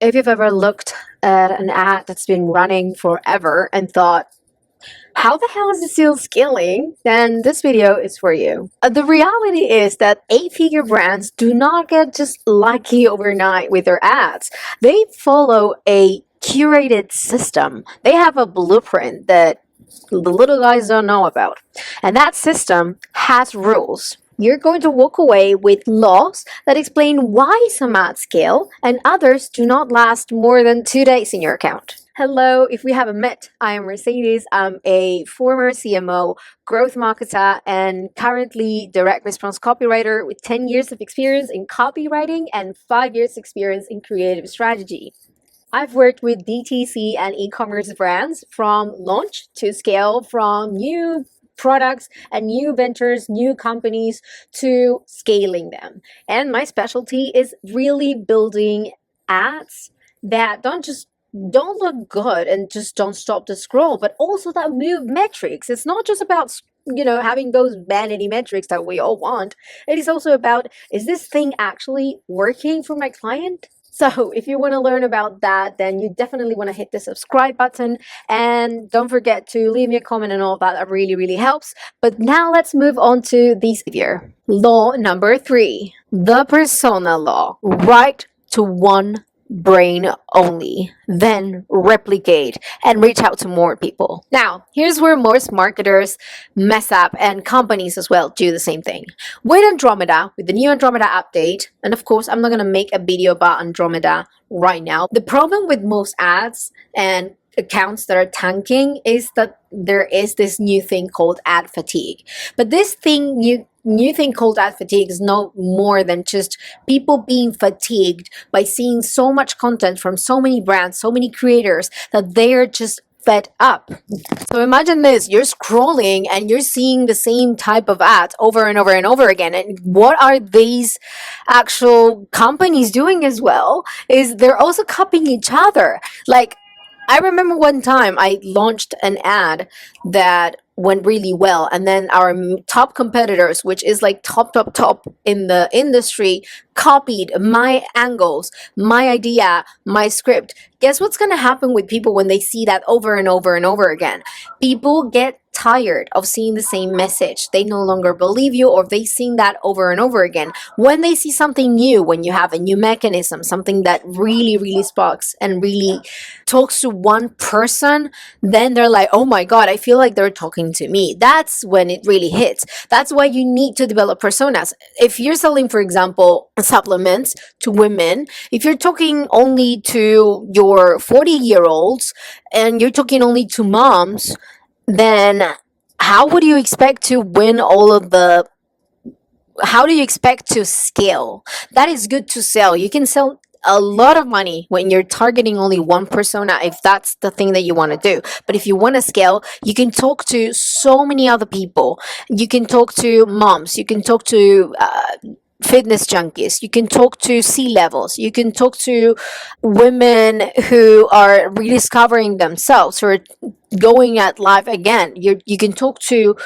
If you've ever looked at an ad that's been running forever and thought, how the hell is it still scaling? Then this video is for you. The reality is that 8-figure brands do not get just lucky overnight with their ads. They follow a curated system. They have a blueprint that the little guys don't know about. And that system has rules. You're going to walk away with laws that explain why some ads scale and others do not last more than 2 days in your account. Hello, if we haven't met, I am Mercedes. I'm a former CMO, growth marketer, and currently direct response copywriter with 10 years of experience in copywriting and 5 years experience in creative strategy. I've worked with DTC and e-commerce brands from launch to scale, from new products and new ventures, new companies, to scaling them. And my specialty is really building ads that don't look good and just don't stop the scroll, but also that move metrics. It's not just about having those vanity metrics that we all want. It is also about, is this thing actually working for my client? So if you want to learn about that, then you definitely want to hit the subscribe button, and don't forget to leave me a comment and all that. That really, really helps. But now let's move on to this behavior. Law number 3, the persona law. Write to one brain only, then replicate and reach out to more people. Now, here's where most marketers mess up, and companies as well do the same thing. With Andromeda, with the new Andromeda update, and of course, I'm not going to make a video about Andromeda right now. The problem with most ads and accounts that are tanking is that there is this new thing called ad fatigue. But this new thing called ad fatigue is no more than just people being fatigued by seeing so much content from so many brands, so many creators, that they're just fed up. So imagine this, you're scrolling and you're seeing the same type of ads over and over and over again. And what are these actual companies doing as well is they're also copying each other. Like, I remember one time I launched an ad that went really well, and then our top competitors, which is like top in the industry, copied my angles, my idea, my script. Guess what's going to happen with people when they see that over and over and over again? People get tired of seeing the same message. They no longer believe you, or they've seen that over and over again. When they see something new, when you have a new mechanism, something that really, really sparks and really talks to one person, then they're like, oh my God, I feel like they're talking to me. That's when it really hits. That's why you need to develop personas. If you're selling, for example, supplements to women, if you're talking only to your 40-year-olds and you're talking only to moms, then how would you expect to win all of the how do you expect to scale? That is good to sell. You can sell a lot of money when you're targeting only one persona, if that's the thing that you want to do. But if you want to scale, you can talk to so many other people. You can talk to moms, you can talk to fitness junkies, you can talk to C-levels, you can talk to women who are rediscovering themselves, who are going at life again. You can talk to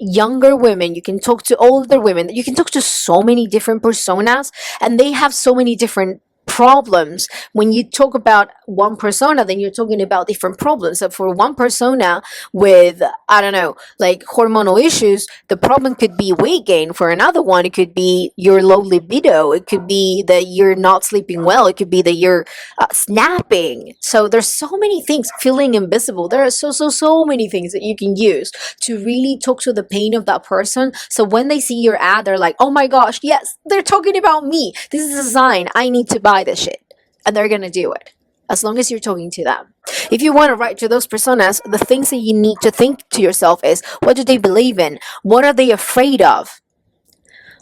younger women, you can talk to older women, you can talk to so many different personas, and they have so many different problems. When you talk about one persona, then you're talking about different problems. So for one persona with, I don't know, like hormonal issues, the problem could be weight gain. For another one, it could be your low libido. It could be that you're not sleeping well. It could be that you're snapping. So there's so many things. Feeling invisible. There are so many things that you can use to really talk to the pain of that person. So when they see your ad, they're like, oh my gosh, yes, they're talking about me. This is a sign. I need to buy this shit. And they're gonna do it as long as you're talking to them. If you want to write to those personas, the things that you need to think to yourself is, what do they believe in? What are they afraid of?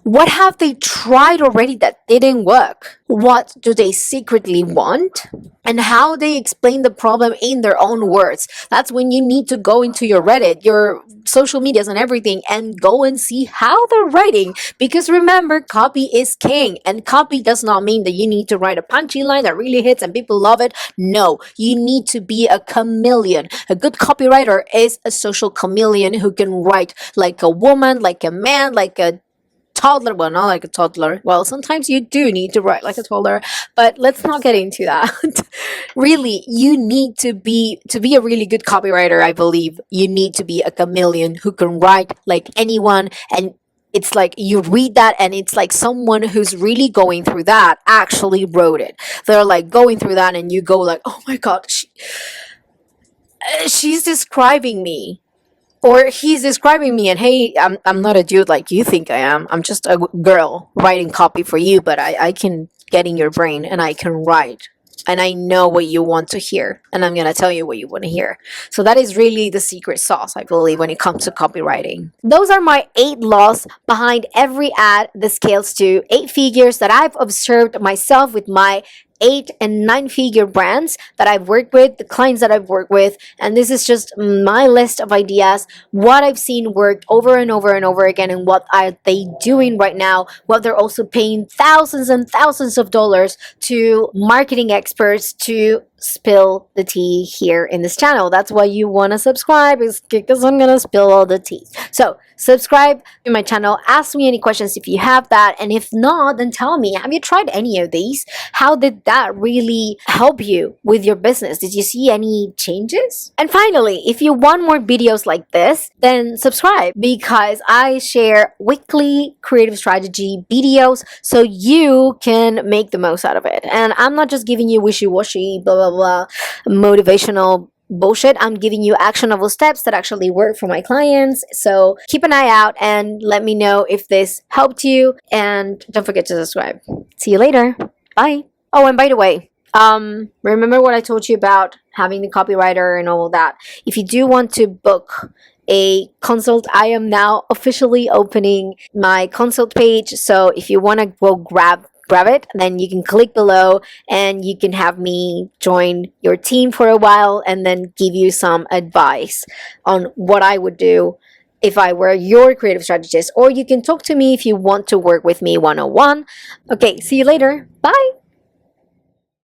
What have they tried already that didn't work? What do they secretly want? And how they explain the problem in their own words. That's when you need to go into your Reddit, your social medias and everything, and go and see how they're writing. Because remember, copy is king. And copy does not mean that you need to write a punchy line that really hits and people love it. No, you need to be a chameleon. A good copywriter is a social chameleon who can write like a woman, like a man, like a toddler. Well, not like a toddler. Well, sometimes you do need to write like a toddler, but let's not get into that. Really, you need to be a really good copywriter. I believe you need to be a chameleon who can write like anyone, and it's like you read that and it's like someone who's really going through that actually wrote it. They're like going through that and you go like, oh my god, she's describing me, or he's describing me, and hey, I'm not a dude like you think I am. I'm just a girl writing copy for you, but I can get in your brain and I can write, and I know what you want to hear, and I'm going to tell you what you want to hear. So that is really the secret sauce, I believe, when it comes to copywriting. Those are my 8 laws behind every ad that scales to 8 figures that I've observed myself with my 8 and 9 figure brands that I've worked with, the clients that I've worked with, and this is just my list of ideas, what I've seen worked over and over and over again, and what are they doing right now, what they're also paying thousands and thousands of dollars to marketing experts to spill the tea here in this channel. That's why you want to subscribe, is because I'm gonna spill all the tea. So subscribe to my channel, ask me any questions if you have that, and if not, then tell me, have you tried any of these? How did that really help you with your business? Did you see any changes? And finally, if you want more videos like this, then subscribe, because I share weekly creative strategy videos so you can make the most out of it. And I'm not just giving you wishy-washy blah blah blah motivational bullshit. I'm giving you actionable steps that actually work for my clients. So keep an eye out and let me know if this helped you, and don't forget to subscribe. See you later. Bye. Oh, and by the way, remember what I told you about having the copywriter and all that? If you do want to book a consult, I am now officially opening my consult page. So if you want to go grab it, then you can click below and you can have me join your team for a while and then give you some advice on what I would do if I were your creative strategist. Or you can talk to me if you want to work with me one-on-one. Okay, see you later. Bye.